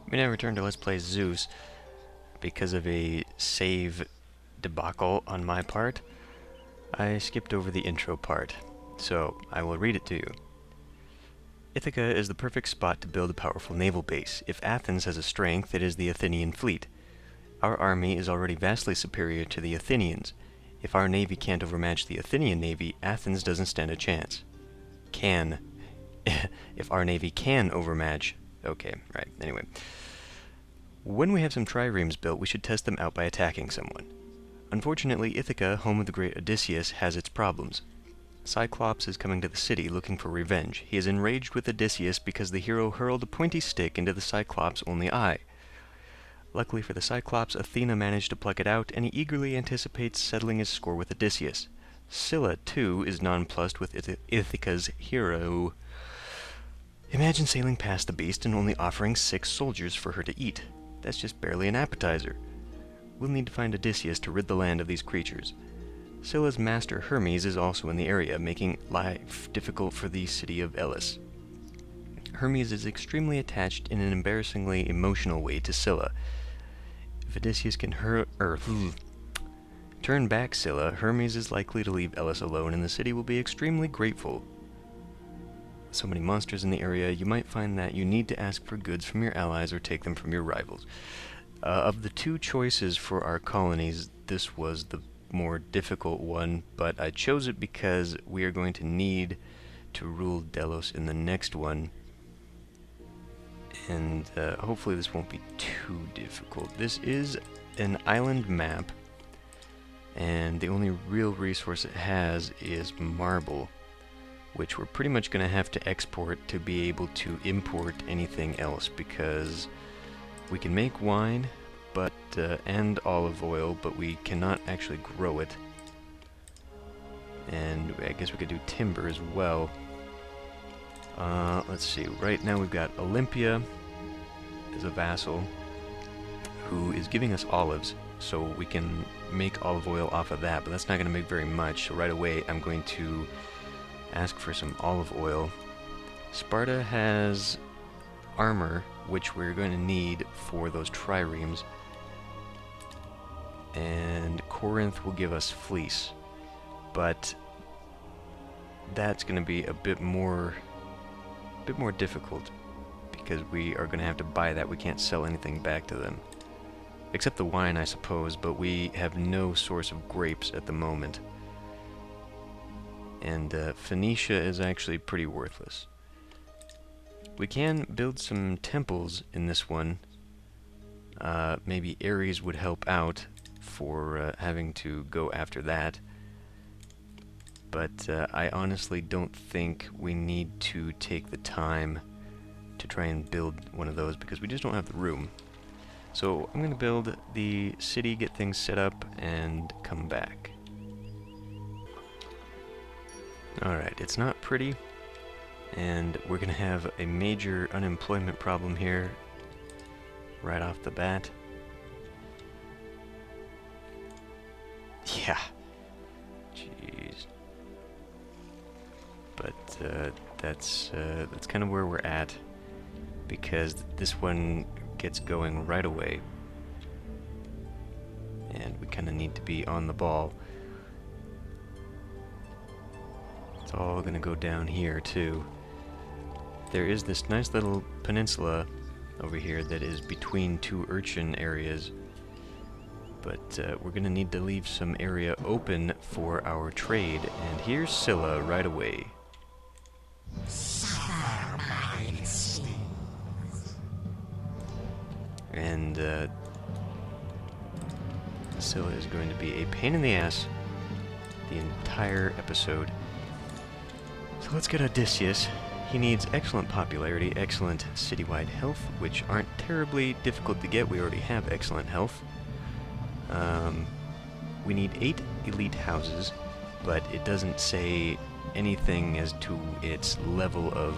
We now return to Let's Play Zeus. Because of a save debacle on my part, I skipped over the intro part, so I will read it to you. Ithaca is the perfect spot to build a powerful naval base. If Athens has a strength, it is the Athenian fleet. Our army is already vastly superior to the Athenians. If our navy can't overmatch the Athenian navy, Athens doesn't stand a chance. Can. If our navy can overmatch... Okay, right, anyway. When we have some triremes built, we should test them out by attacking someone. Unfortunately, Ithaca, home of the great Odysseus, has its problems. Cyclops is coming to the city looking for revenge. He is enraged with Odysseus because the hero hurled a pointy stick into the Cyclops' only eye. Luckily for the Cyclops, Athena managed to pluck it out, and he eagerly anticipates settling his score with Odysseus. Scylla, too, is nonplussed with Ithaca's hero. Imagine sailing past the beast and only offering 6 soldiers for her to eat. That's just barely an appetizer. We'll need to find Odysseus to rid the land of these creatures. Scylla's master Hermes is also in the area, making life difficult for the city of Elis. Hermes is extremely attached in an embarrassingly emotional way to Scylla. If Odysseus can turn back Scylla, Hermes is likely to leave Elis alone, and the city will be extremely grateful. So many monsters in the area, you might find that you need to ask for goods from your allies or take them from your rivals. Of the 2 choices for our colonies, this was the more difficult one, but I chose it because we are going to need to rule Delos in the next one. And hopefully this won't be too difficult. This is an island map, and the only real resource it has is marble, which we're pretty much going to have to export to be able to import anything else, because we can make wine and olive oil, but we cannot actually grow it. And I guess we could do timber as well. Let's see, right now we've got Olympia as a vassal who is giving us olives, so we can make olive oil off of that, but that's not going to make very much, so right away I'm going to ask for some olive oil. Sparta has armor, which we're going to need for those triremes, and Corinth will give us fleece, but that's going to be a bit more difficult because we are going to have to buy that. We can't sell anything back to them, except the wine, I suppose, but we have no source of grapes at the moment. And Phoenicia is actually pretty worthless. We can build some temples in this one. Maybe Ares would help out for having to go after that. But I honestly don't think we need to take the time to try and build one of those because we just don't have the room. So I'm going to build the city, get things set up, and come back. Alright, it's not pretty, and we're going to have a major unemployment problem here right off the bat. Yeah. Jeez. But that's kind of where we're at, because this one gets going right away, and we kind of need to be on the ball. It's all going to go down here too. There is this nice little peninsula over here that is between 2 urchin areas, but we're going to need to leave some area open for our trade, and here's Scylla right away. And Scylla is going to be a pain in the ass the entire episode. So let's get Odysseus. He needs excellent popularity, excellent citywide health, which aren't terribly difficult to get. We already have excellent health. We need 8 elite houses, but it doesn't say anything as to its level of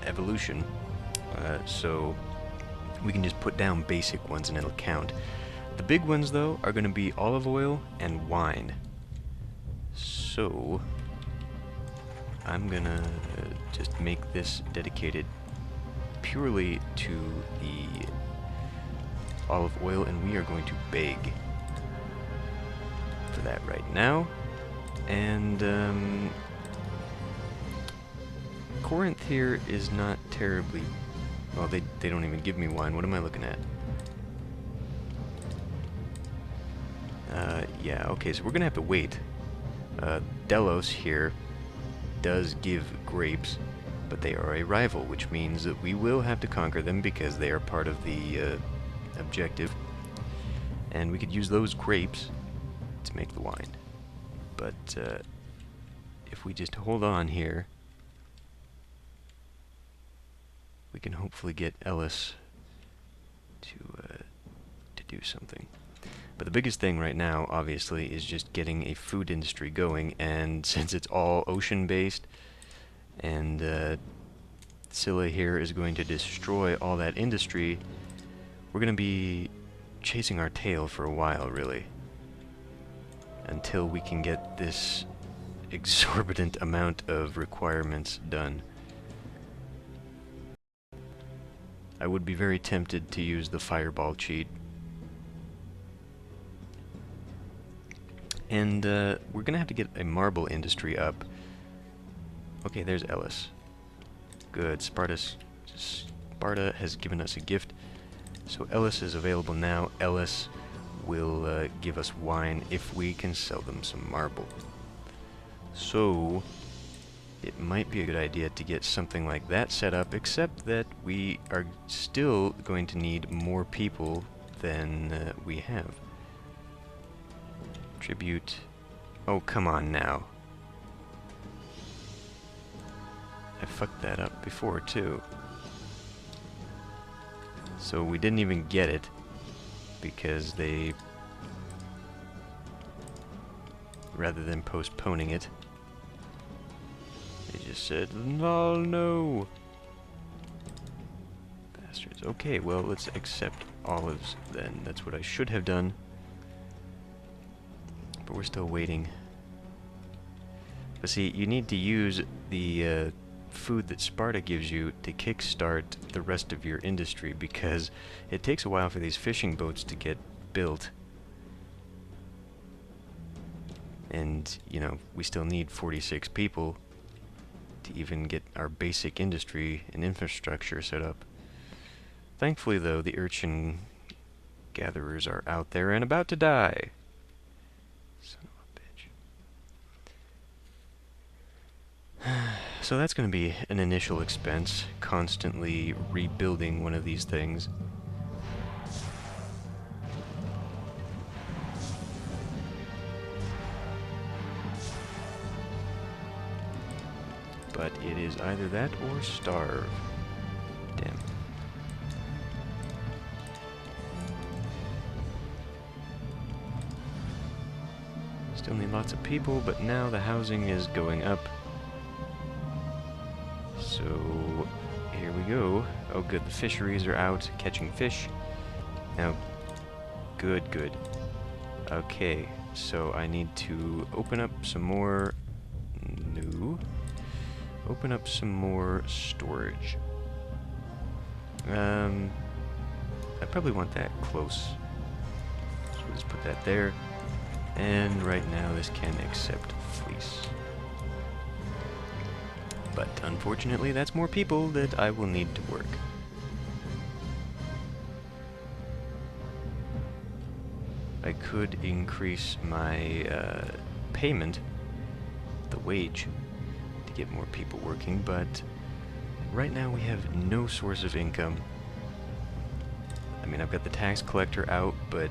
evolution. So we can just put down basic ones and it'll count. The big ones, though, are going to be olive oil and wine. So I'm gonna just make this dedicated purely to the olive oil, and we are going to beg for that right now. And Corinth here is not terribly... Well, they don't even give me wine. What am I looking at? Yeah, okay, so we're gonna have to wait. Delos here does give grapes, but they are a rival, which means that we will have to conquer them because they are part of the objective. And we could use those grapes to make the wine. But if we just hold on here, we can hopefully get Ellis to do something. But the biggest thing right now, obviously, is just getting a food industry going, and since it's all ocean-based, and Scylla here is going to destroy all that industry, we're going to be chasing our tail for a while, really, until we can get this exorbitant amount of requirements done. I would be very tempted to use the fireball cheat. And we're gonna have to get a marble industry up. Okay, there's Ellis. Good. Sparta has given us a gift. So Ellis is available now. Ellis will give us wine if we can sell them some marble. So it might be a good idea to get something like that set up, except that we are still going to need more people than we have. Tribute. Oh, come on now. I fucked that up before, too. So we didn't even get it, because they... rather than postponing it, they just said, "No, no." Bastards. Okay, well, let's accept olives then. That's what I should have done. But we're still waiting. But see, you need to use the food that Sparta gives you to kickstart the rest of your industry, because it takes a while for these fishing boats to get built. And, you know, we still need 46 people to even get our basic industry and infrastructure set up. Thankfully, though, the urchin gatherers are out there and about to die. Son of a bitch. So that's going to be an initial expense, constantly rebuilding one of these things. But it is either that or starve. Damn. Still need lots of people, but now the housing is going up. So, here we go. Oh good, the fisheries are out, catching fish. Now, good, good. Okay, so I need to open up some more... No. Open up some more storage. I probably want that close. So we'll just put that there. And right now this can accept fleece. But unfortunately that's more people that I will need to work. I could increase my payment, the wage, to get more people working, but right now we have no source of income. I mean, I've got the tax collector out, but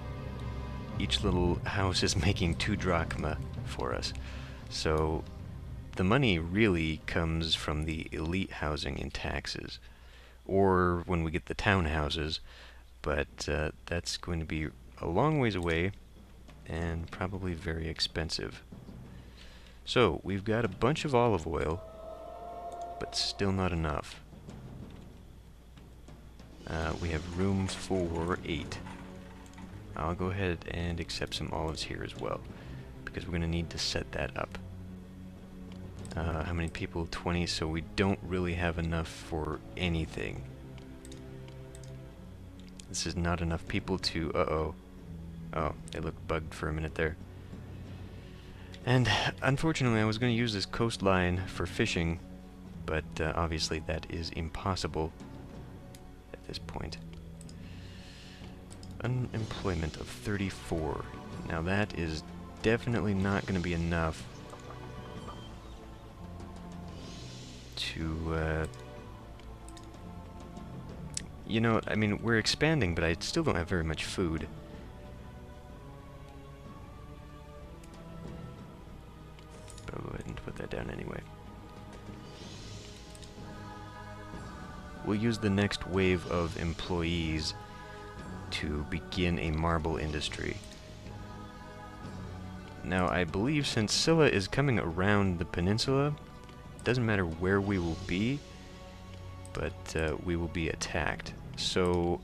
each little house is making 2 drachma for us. So the money really comes from the elite housing and taxes, or when we get the townhouses, but that's going to be a long ways away and probably very expensive. So we've got a bunch of olive oil, but still not enough. We have room for 8. I'll go ahead and accept some olives here as well, because we're going to need to set that up. How many people? 20, so we don't really have enough for anything. This is not enough people to... Uh-oh. Oh, it looked bugged for a minute there. And unfortunately, I was going to use this coastline for fishing, but obviously that is impossible at this point. Unemployment of 34. Now that is definitely not going to be enough to, you know, I mean, we're expanding, but I still don't have very much food. But I'll go ahead and put that down anyway. We'll use the next wave of employees to begin a marble industry. Now, I believe since Scylla is coming around the peninsula, it doesn't matter where we will be, but we will be attacked. So,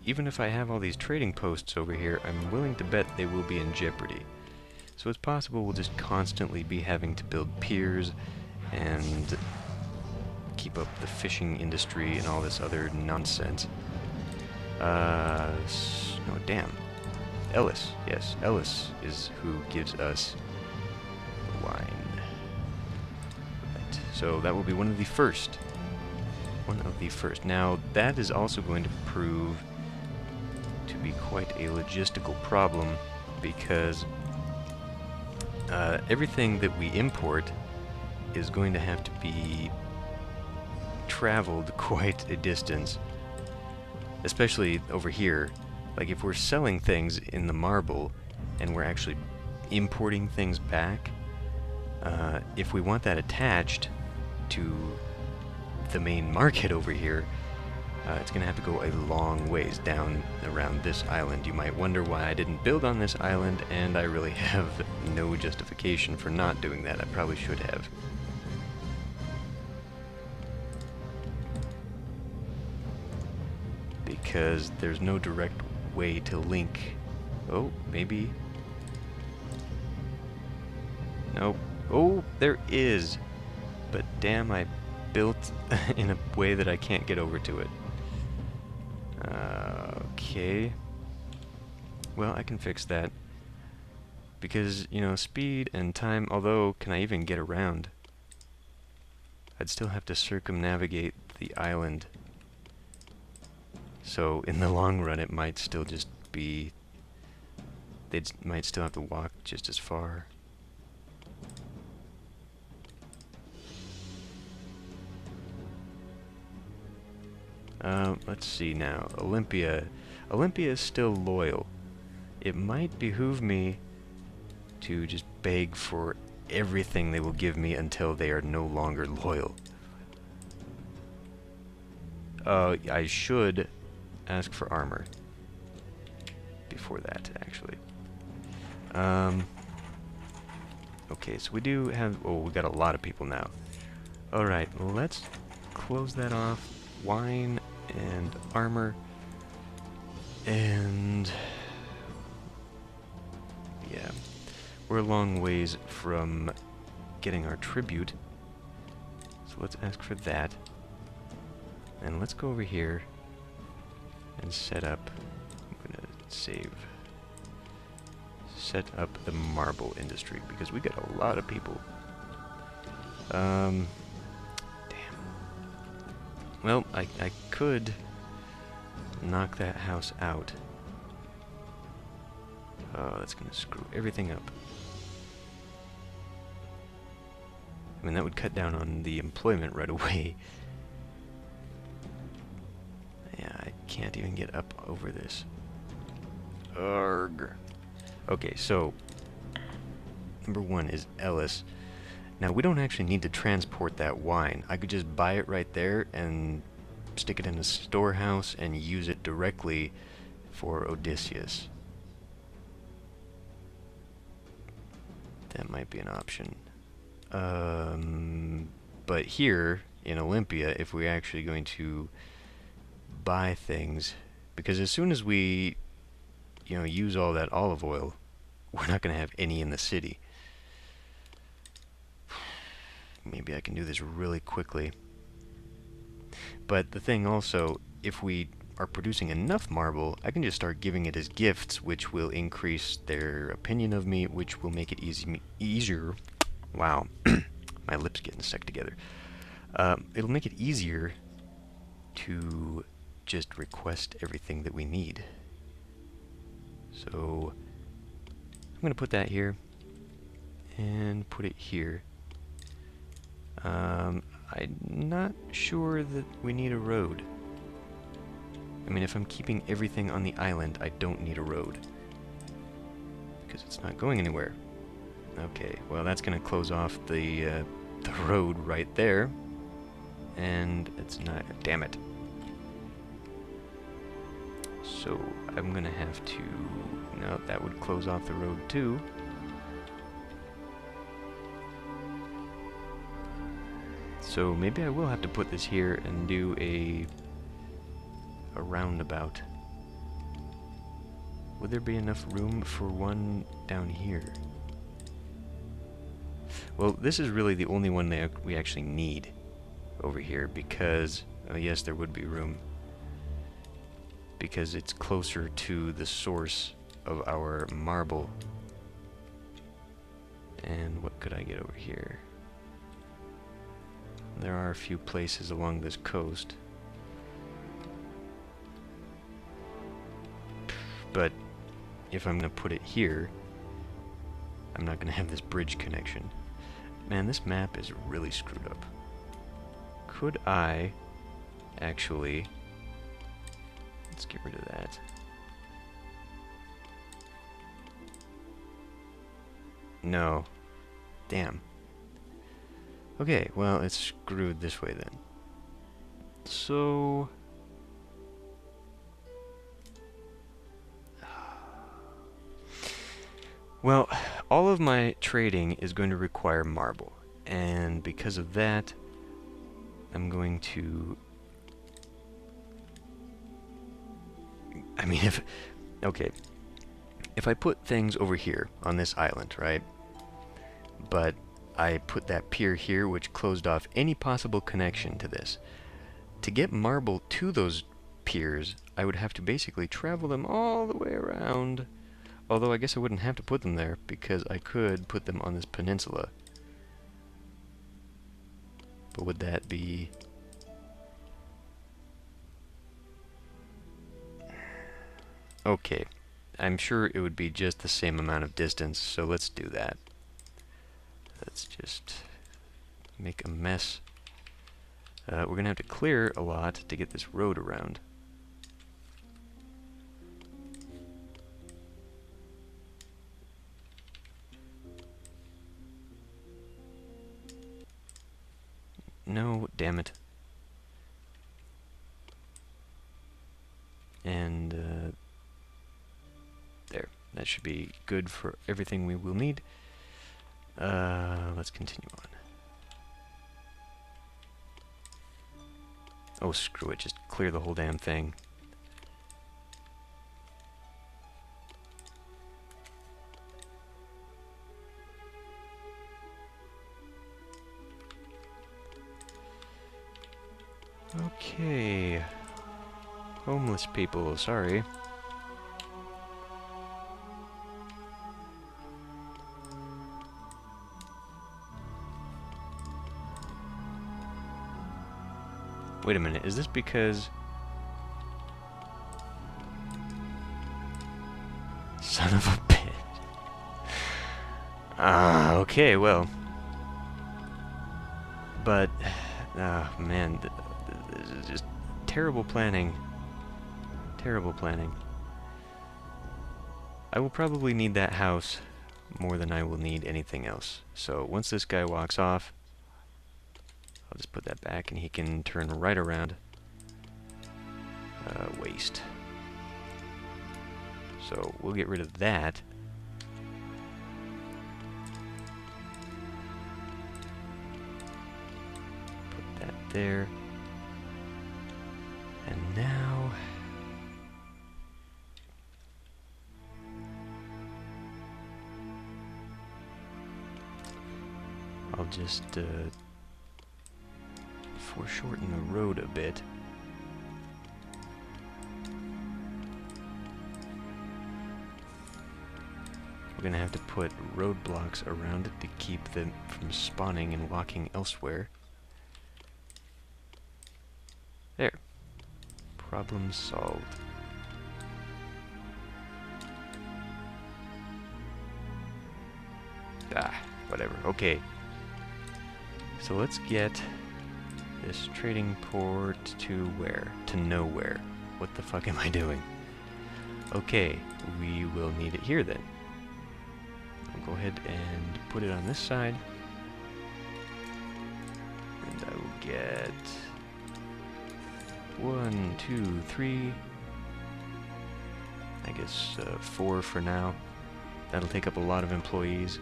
even if I have all these trading posts over here, I'm willing to bet they will be in jeopardy. So it's possible we'll just constantly be having to build piers and keep up the fishing industry and all this other nonsense. No, damn. Ellis, yes, Ellis is who gives us the wine. Right. So that will be one of the first. One of the first. Now, that is also going to prove to be quite a logistical problem, because everything that we import is going to have to be traveled quite a distance. Especially over here. Like, if we're selling things in the marble and we're actually importing things back, if we want that attached to the main market over here, it's going to have to go a long ways down around this island. You might wonder why I didn't build on this island, and I really have no justification for not doing that. I probably should have. Because there's no direct way to link. Oh, maybe. Nope. Oh, there is. But damn, I built in a way that I can't get over to it. Okay. Well, I can fix that. Because, you know, speed and time, although, can I even get around? I'd still have to circumnavigate the island. So, in the long run, it might still just be... They might still have to walk just as far. Let's see now. Olympia. Olympia is still loyal. It might behoove me to just beg for everything they will give me until they are no longer loyal. I should ask for armor before that, actually. Okay, so we do have... Oh, we got a lot of people now. Alright, let's close that off. Wine and armor. And... yeah. We're a long ways from getting our tribute. So let's ask for that. And let's go over here and set up... I'm gonna save. Set up the marble industry, because we got a lot of people. Damn. Well, I could knock that house out. Oh, that's gonna screw everything up. I mean, that would cut down on the employment right away. Yeah, I can't even get up over this. Arrgh. Okay, so number one is Ellis. Now, we don't actually need to transport that wine. I could just buy it right there and stick it in a storehouse and use it directly for Odysseus. That might be an option. But here in Olympia, if we're actually going to buy things, because as soon as we, you know, use all that olive oil, we're not going to have any in the city. Maybe I can do this really quickly. But the thing also, if we are producing enough marble, I can just start giving it as gifts, which will increase their opinion of me, which will make it easier. Wow, my lips getting stuck together. It'll make it easier to just request everything that we need. So I'm going to put that here and put it here. I'm not sure that we need a road. I mean, if I'm keeping everything on the island, I don't need a road, because it's not going anywhere. Okay, well, that's going to close off the road right there, and it's not... Damn it. So I'm going to have to... No, that would close off the road too. So maybe I will have to put this here and do a roundabout. Would there be enough room for one down here? Well, this is really the only one that we actually need over here, because, yes, there would be room, because it's closer to the source of our marble. And what could I get over here? There are a few places along this coast. But if I'm going to put it here, I'm not going to have this bridge connection. Man, this map is really screwed up. Could I actually... Let's get rid of that. No. Damn. Okay, well, it's screwed this way then. So... Well, all of my trading is going to require marble, and because of that, I'm going to... I mean, okay, if I put things over here on this island, right, but I put that pier here, which closed off any possible connection to this. To get marble to those piers, I would have to basically travel them all the way around. Although I guess I wouldn't have to put them there, because I could put them on this peninsula. But would that be... Okay, I'm sure it would be just the same amount of distance, so let's do that. Let's just make a mess. We're going to have to clear a lot to get this road around. No, damn it. And there. That should be good for everything we will need. Let's continue on. Oh, screw it. Just clear the whole damn thing. Okay. Homeless people, sorry. Wait a minute, is this because... Son of a bitch. Ah, okay, well. But, man, this is just terrible planning. Terrible planning. I will probably need that house more than I will need anything else. So once this guy walks off, I'll just put that back and he can turn right around. Waste. So we'll get rid of that. Put that there. And now... I'll just foreshorten the road a bit. gonna have to put roadblocks around it to keep them from spawning and walking elsewhere. There. Problem solved. Ah, whatever. Okay. So let's get this trading port to where? To nowhere. What the fuck am I doing? Okay, we will need it here then. I'll go ahead and put it on this side. And I will get 1, 2, 3. I guess 4 for now. That'll take up a lot of employees.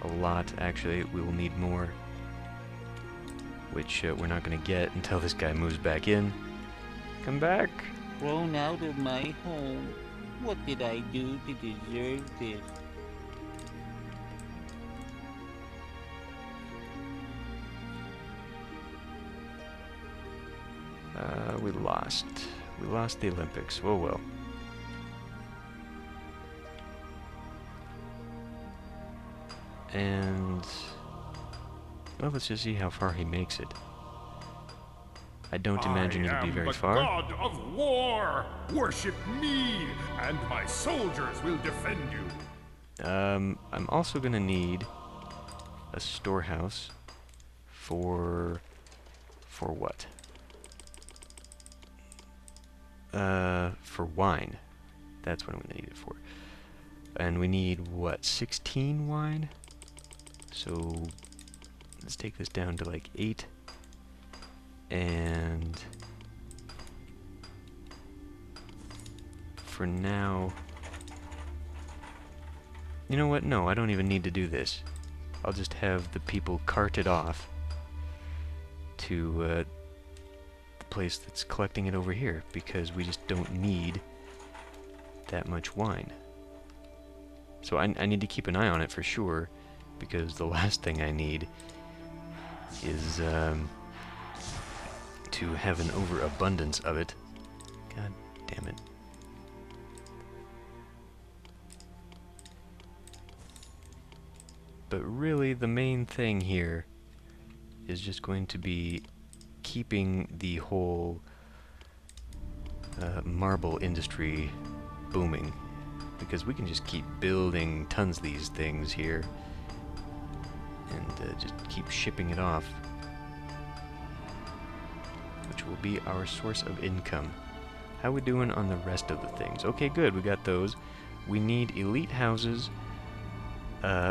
A lot, actually. We will need more. Which we're not going to get until this guy moves back in. Come back! Thrown out of my home. What did I do to deserve this? We lost. We lost the Olympics. Oh well. And well, let's just see how far he makes it. I don't imagine it'll be very far. I am the god of war! Worship me, and my soldiers will defend you. I'm also gonna need a storehouse for what? For wine. That's what I'm gonna need it for. And we need what? 16 wine? So let's take this down to like 8. And for now, you know what? No, I don't even need to do this. I'll just have the people cart it off to the place that's collecting it over here, because we just don't need that much wine. So I need to keep an eye on it for sure, because the last thing I need is to have an overabundance of it. God damn it. But really, the main thing here is just going to be keeping the whole marble industry booming, because we can just keep building tons of these things here and just keep shipping it off, which will be our source of income. How we doing on the rest of the things? Okay, good, we got those. We need elite houses,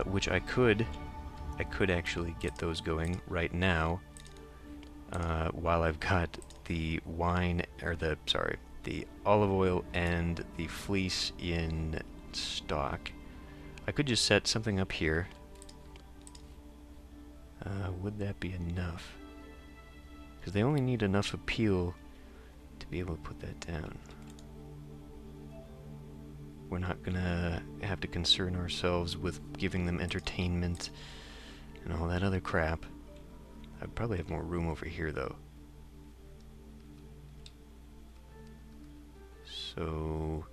which I could actually get those going right now, while I've got the wine, or the olive oil and the fleece in stock. I could just set something up here. Would that be enough? Because they only need enough appeal to be able to put that down. We're not gonna have to concern ourselves with giving them entertainment and all that other crap. I'd probably have more room over here, though. So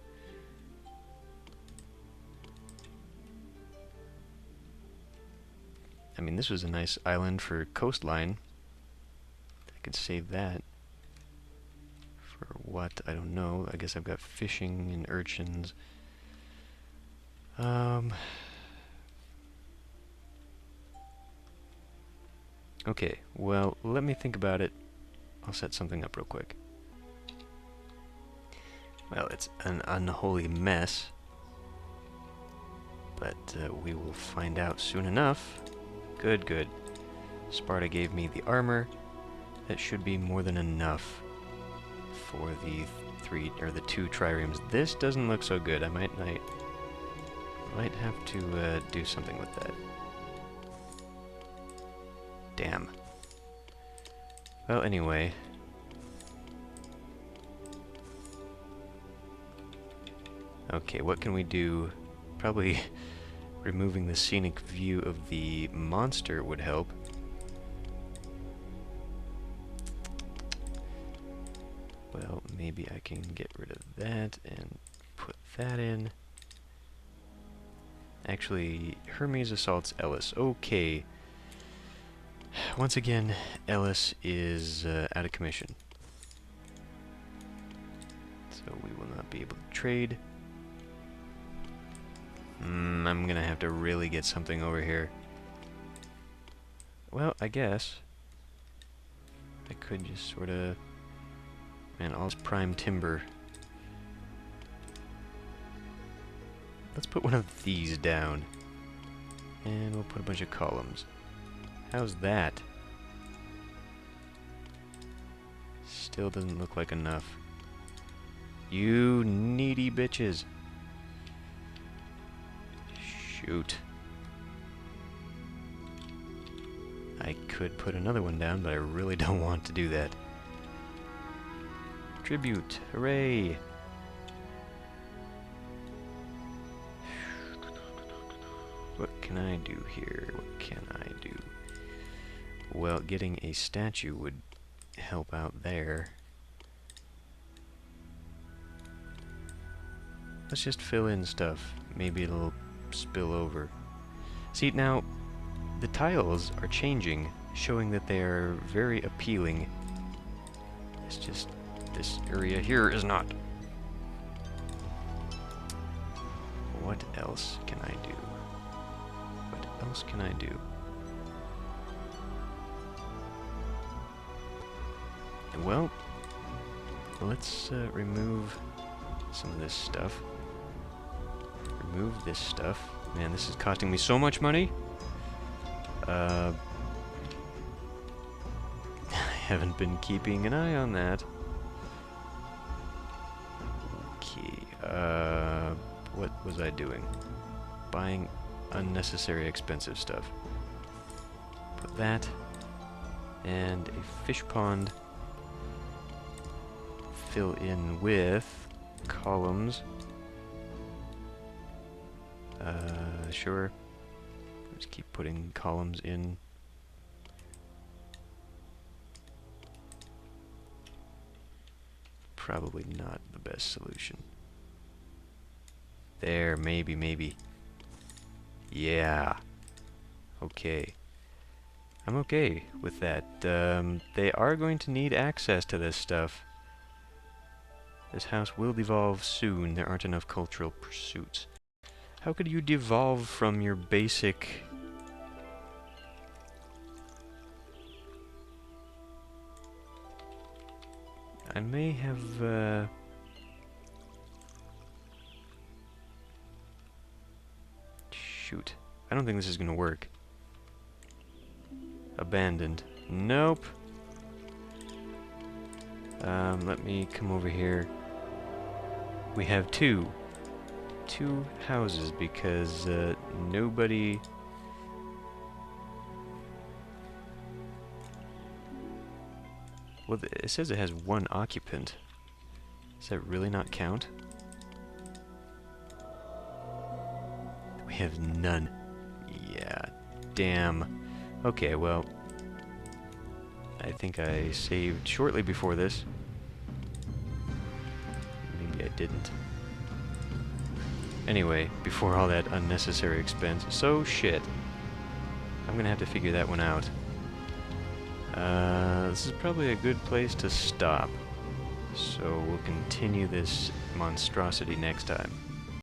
I mean, this was a nice island for coastline. I could save that. For what? I don't know. I guess I've got fishing and urchins. Okay, well, let me think about it. I'll set something up real quick. Well, it's an unholy mess, but we will find out soon enough. Good, good. Sparta gave me the armor. That should be more than enough for the the 2 triremes. This doesn't look so good. I might have to do something with that. Damn. Well, anyway. Okay, what can we do? Probably removing the scenic view of the monster would help. Well, maybe I can get rid of that and put that in. Actually, Hermes assaults Ellis. Okay. Once again, Ellis is out of commission. So we will not be able to trade. I'm gonna have to really get something over here. Well, I guess I could just sort of... Man, all this prime timber. Let's put one of these down. And we'll put a bunch of columns. How's that? Still doesn't look like enough. You needy bitches. Shoot. I could put another one down, but I really don't want to do that. Tribute. Hooray! What can I do here? What can I do? Well, getting a statue would help out there. Let's just fill in stuff. Maybe it'll spill over. See, now, the tiles are changing, showing that they are very appealing. It's just, this area here is not. What else can I do? What else can I do? Well, let's remove some of this stuff. Remove this stuff. Man, this is costing me so much money. I haven't been keeping an eye on that. Okay, what was I doing? Buying unnecessary expensive stuff. Put that, and a fish pond. Fill in with columns. Sure. Just keep putting columns in. Probably not the best solution. There, maybe. Yeah. Okay. I'm okay with that. They are going to need access to this stuff. This house will devolve soon. There aren't enough cultural pursuits. How could you devolve from your basic... I may have, Shoot. I don't think this is gonna work. Abandoned. Nope. Let me come over here. We have two houses because nobody... Well, it says it has one occupant. Does that really not count? We have none. Yeah, damn. Okay, well, I think I saved shortly before this. Maybe I didn't. Anyway, before all that unnecessary expense. So, shit. I'm gonna have to figure that one out. This is probably a good place to stop. So we'll continue this monstrosity next time.